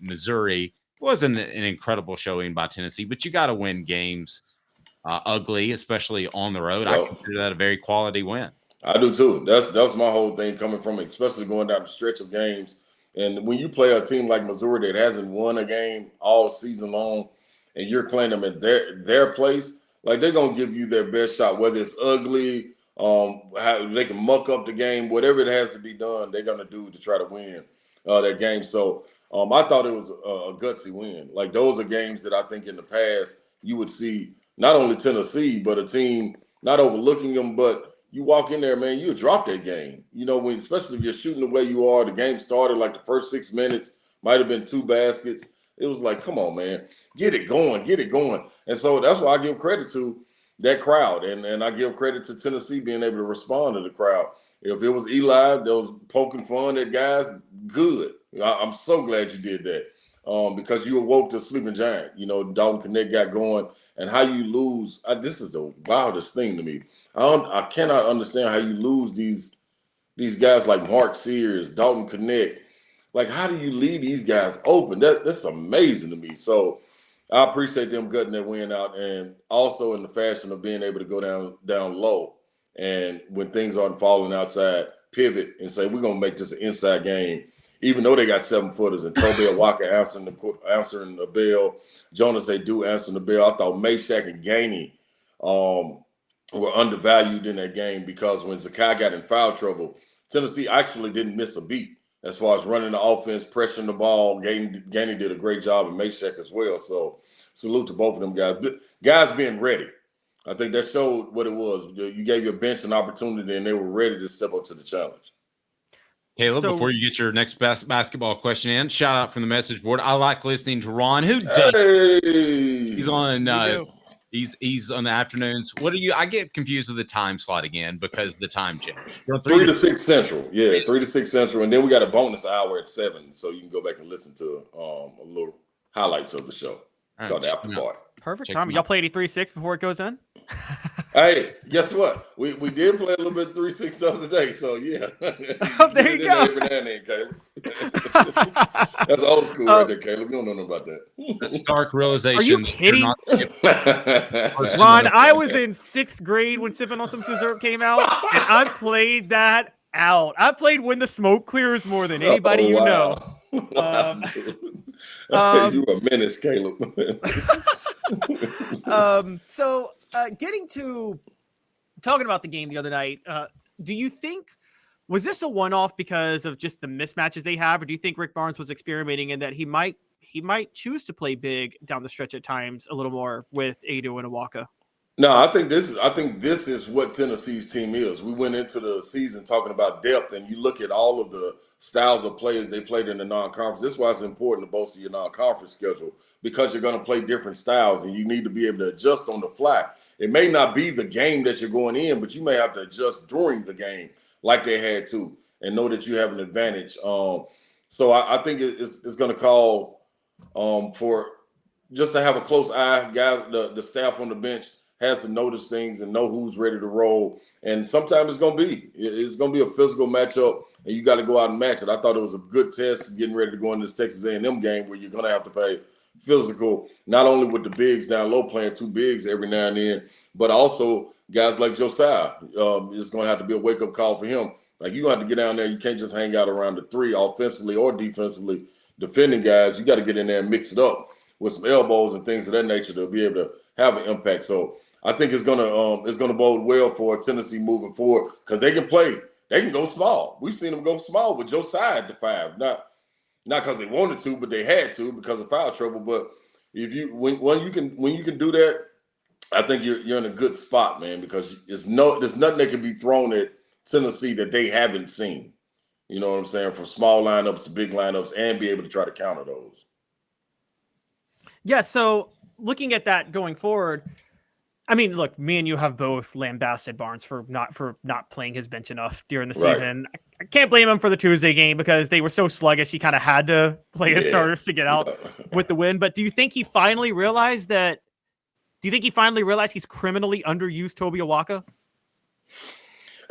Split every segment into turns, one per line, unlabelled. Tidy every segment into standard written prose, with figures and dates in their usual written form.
Missouri. It wasn't an incredible showing by Tennessee, but you got to win games ugly, especially on the road. I consider that a very quality win.
I do too. That's my whole thing coming from it, especially going down the stretch of games. And when you play a team like Missouri that hasn't won a game all season long, and you're playing them at their place, like they're gonna give you their best shot, whether it's ugly, how they can muck up the game, whatever it has to be done, they're gonna do to try to win that game. So I thought it was a gutsy win. Like those are games that I think in the past you would see not only Tennessee, but a team not overlooking them, but you walk in there, man, you drop that game. You know, when especially if you're shooting the way you are, the game started like the first 6 minutes, might have been 2 baskets. It was like, come on, man, get it going. And so that's why I give credit to that crowd. And I give credit to Tennessee being able to respond to the crowd. If it was Eli that was poking fun at guys, good. I'm so glad you did that. Because you awoke the sleeping giant. You know, Dalton Connect got going, and how you lose. This is the wildest thing to me. I cannot understand how you lose these guys like Mark Sears, Dalton Connect. Like, how do you leave these guys open? That's amazing to me. So I appreciate them gutting that win out, and also in the fashion of being able to go down low, and when things aren't falling outside, pivot and say we're gonna make this an inside game. Even though they got 7-footers and Toby Walker answering the bell, Jonas do answering the bell. I thought Meshack and Gainey were undervalued in that game because when Zakai got in foul trouble, Tennessee actually didn't miss a beat as far as running the offense, pressuring the ball. Gainey did a great job, and Meshack as well. So salute to both of them guys. Guys being ready. I think that showed what it was. You gave your bench an opportunity, and they were ready to step up to the challenge.
Caleb, before you get your next basketball question in, shout out from the message board. I like listening to Ron. Who does?
Hey.
He's on. He's on the afternoons. What are you? I get confused with the time slot again because the time change.
3 to 6 Central. Yeah, 3 to 6 Central, and then we got a bonus hour at 7, so you can go back and listen to a little highlights of the show called the After Party.
Perfect time. Y'all play 83-6 before it goes in?
Hey, guess what? We did play a little bit 3-6 the other day, so yeah.
There you go.
Every now and then, Caleb. That's old school right there, Caleb. You don't know nothing about that.
The stark realization.
Are you kidding? Ron, I was in 6th grade when Sipping on Some Dessert came out, and I played that out. I played When the Smoke Clears more than anybody you know.
Wow, you a menace, Caleb.
So getting to talking about the game the other night, do you think was this a one-off because of just the mismatches they have, or do you think Rick Barnes was experimenting in that he might choose to play big down the stretch at times a little more with Ado and Awaka?
No, I think this is what Tennessee's team is. We went into the season talking about depth, and you look at all of the styles of players they played in the non-conference. This is why it's important to bolster your non-conference schedule, because you're going to play different styles, and you need to be able to adjust on the fly. It may not be the game that you're going in, but you may have to adjust during the game like they had to, and know that you have an advantage. So I think it's going to call for just to have a close eye. Guys, the staff on the bench has to notice things and know who's ready to roll. And sometimes it's going to be a physical matchup, and you got to go out and match it. I thought it was a good test getting ready to go into this Texas A&M game where you're going to have to play physical, not only with the bigs down low playing 2 bigs every now and then, but also guys like Josiah. It's going to have to be a wake-up call for him. Like, you're going to have to get down there. You can't just hang out around the 3 offensively or defensively defending guys. You got to get in there and mix it up with some elbows and things of that nature to be able to have an impact. So I think it's gonna bode well for Tennessee moving forward, because they can play. They can go small. We've seen them go small with Josiah at the 5. Not because they wanted to, but they had to because of foul trouble. But when you can do that, I think you're in a good spot, man, because there's nothing that can be thrown at Tennessee that they haven't seen. You know what I'm saying? From small lineups to big lineups, and be able to try to counter those.
Yeah. So looking at that going forward, I mean, look, me and you have both lambasted Barnes for not playing his bench enough during the season. Right. I can't blame him for the Tuesday game because they were so sluggish. He kind of had to play his starters to get out with the win. But do you think he finally realized that? Do you think he finally realized he's criminally underused Toby Awaka?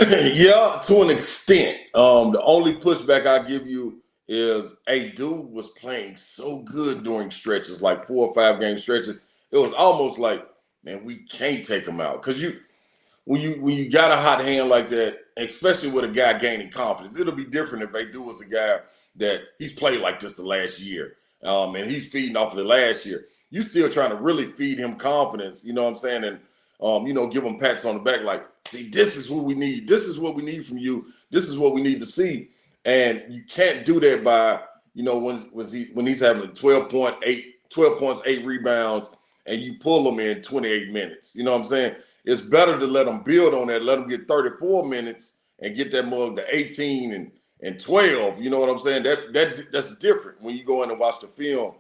Yeah, to an extent. The only pushback I give you is a dude was playing so good during stretches, like 4 or 5 game stretches. It was almost like, man, we can't take him out because when you got a hot hand like that, especially with a guy gaining confidence, it'll be different if Adu was a guy that he's played like this the last year, and he's feeding off of the last year. You still trying to really feed him confidence, you know what I'm saying, and give him pats on the back, like, see, this is what we need. This is what we need from you. This is what we need to see. And you can't do that by, when he's having 12 points, 8 rebounds, and you pull him in 28 minutes. You know what I'm saying? It's better to let him build on that, let him get 34 minutes and get that mug to 18 and 12. You know what I'm saying? That's different when you go in and watch the film.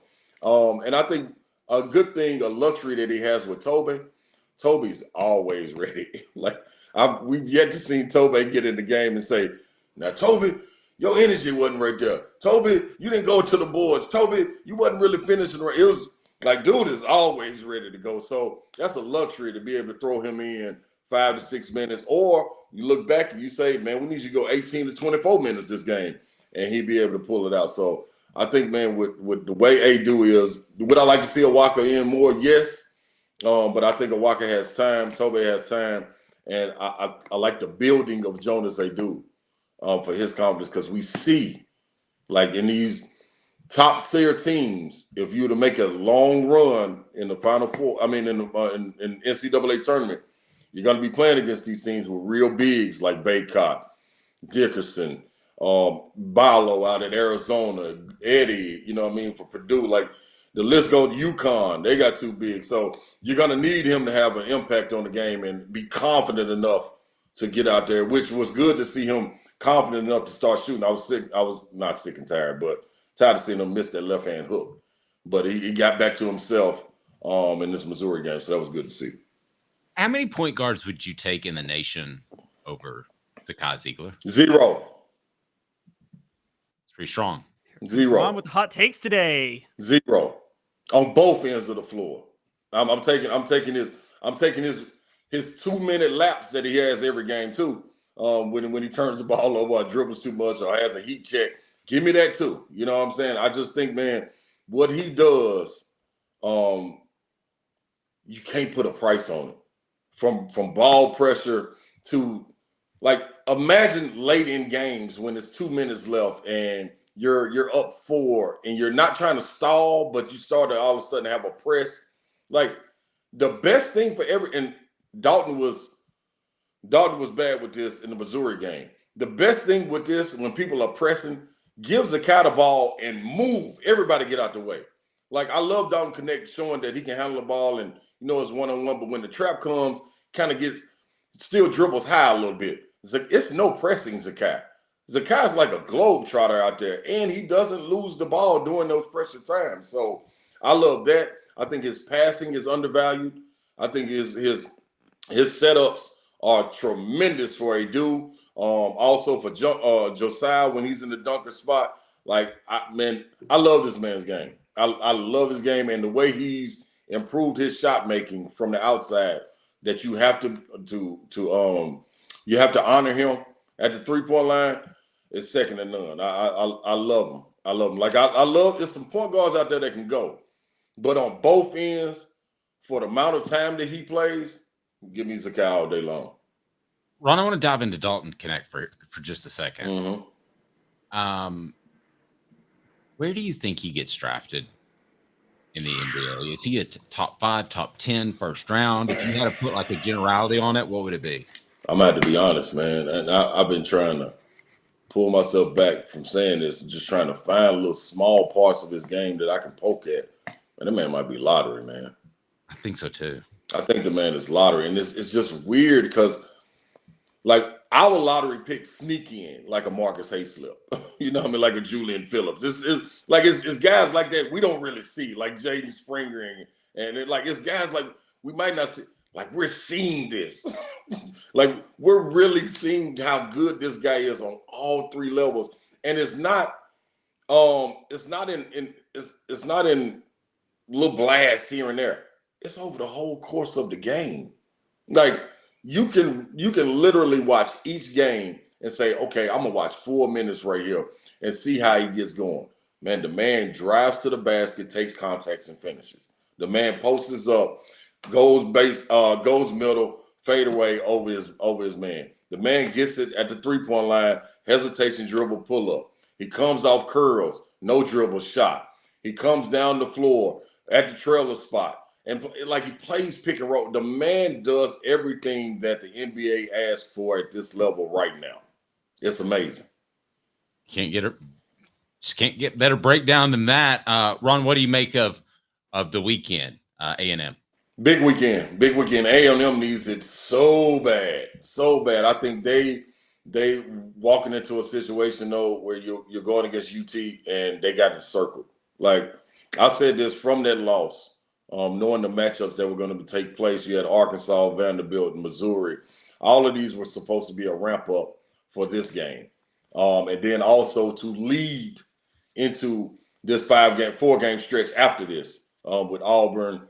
And I think a good thing, a luxury that he has with Toby's always ready. We've yet to see Toby get in the game and say, now, Toby, your energy wasn't right there. Toby, you didn't go to the boards. Toby, you wasn't really finishing right. It was like, dude is always ready to go. So that's a luxury to be able to throw him in 5 to 6 minutes. Or you look back and you say, man, we need you to go 18 to 24 minutes this game. And he'd be able to pull it out. So I think, man, with the way Adu is, would I like to see Awaka in more? Yes. But I think Awaka has time. Toby has time. And I like the building of Jonas Adu for his confidence, because we see, like, in these top tier teams, if you were to make a long run in the Final Four, in NCAA tournament, you're going to be playing against these teams with real bigs like Baycott, Dickerson, Barlow out at Arizona, Eddie, for Purdue. Like, the list goes, UConn, they got 2 bigs. So you're going to need him to have an impact on the game and be confident enough to get out there, which was good to see him confident enough to start shooting. I was not sick and tired, but tired of seeing him miss that left-hand hook. But he got back to himself in this Missouri game, so that was good to see.
How many point guards would you take in the nation over Zakai Ziegler?
0.
It's pretty strong.
0.
On with the hot takes today.
0 on both ends of the floor. I'm taking his 2-minute laps that he has every game too. When he turns the ball over or dribbles too much or has a heat check, give me that too. You know what I'm saying? I just think, man, what he does, you can't put a price on it. From ball pressure to, like, imagine late in games when there's 2 minutes left and you're up 4 and you're not trying to stall, but you start to all of a sudden have a press. Like, the best thing for and Dalton was bad with this in the Missouri game. The best thing with this, when people are pressing, give Zakai the ball and move. Everybody get out the way. Like, I love Dalton Connect showing that he can handle the ball and, it's one-on-one, but when the trap comes, kind of still dribbles high a little bit. It's no pressing Zakai. Zakai's like a globetrotter out there, and he doesn't lose the ball during those pressure times. So I love that. I think his passing is undervalued. I think his setups are tremendous for Adu. Also for Josiah when he's in the dunker spot. Like, I love this man's game. I love his game and the way he's improved his shot making from the outside. That you have to honor him at the 3-point line. Is second to none. I love him. I love him. Like, I love. There's some point guards out there that can go, but on both ends, for the amount of time that he plays, give me Zakai all day long.
Ron, I want to dive into Dalton Connect for just a second.
Mm-hmm.
Where do you think he gets drafted in the NBA? Is he a top 5, top 10, first round? If you had to put like a generality on it, what would it be? I'm
gonna have to be honest, man. And I've been trying to pull myself back from saying this, and just trying to find little small parts of his game that I can poke at. And that man might be lottery, man.
I think so too.
I think the man is lottery, and it's just weird because, like, our lottery picks sneak in like a Marcus Hayslip, like a Julian Phillips. It's guys like that we don't really see, like Jaden Springer, and it's guys like we might not see. Like, we're seeing this, like we're really seeing how good this guy is on all 3 levels, and it's not in little blasts here and there. It's over the whole course of the game. Like, you can literally watch each game and say, okay, I'm gonna watch 4 minutes right here. and see how he gets going. Man, the man drives to the basket, takes contacts, and finishes. The man posts up, goes middle, fade away over his man. The man gets it at the 3-point line, hesitation, dribble, pull up. He comes off curls, no dribble, shot. He comes down the floor at the trailer spot, and like he plays pick and roll. The man does everything that the NBA asks for at this level right now. It's amazing.
Just can't get better breakdown than that. Ron, what do you make of the weekend? A&M.
Big weekend. A&M needs it so bad. I think they walking into a situation though where you're going against UT and they got the circle. Like I said this from that loss, knowing the matchups that were going to take place. You had Arkansas, Vanderbilt, and Missouri. All of these were supposed to be a ramp up for this game, and then also to lead into this 4-game stretch after this with Auburn,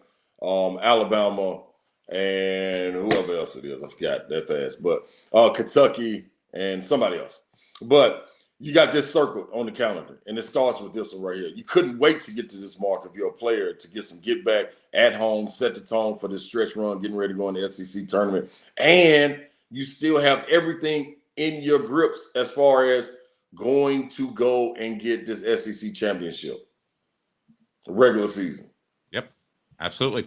Alabama, and whoever else it is. I forgot that fast, but Kentucky and somebody else. But you got this circle on the calendar, and it starts with this one right here. You couldn't wait to get to this mark if you're a player to get some get back at home, set the tone for this stretch run, getting ready to go in the SEC tournament, and you still have everything in your grips as far as going to go and get this SEC championship regular season.
Yep, absolutely.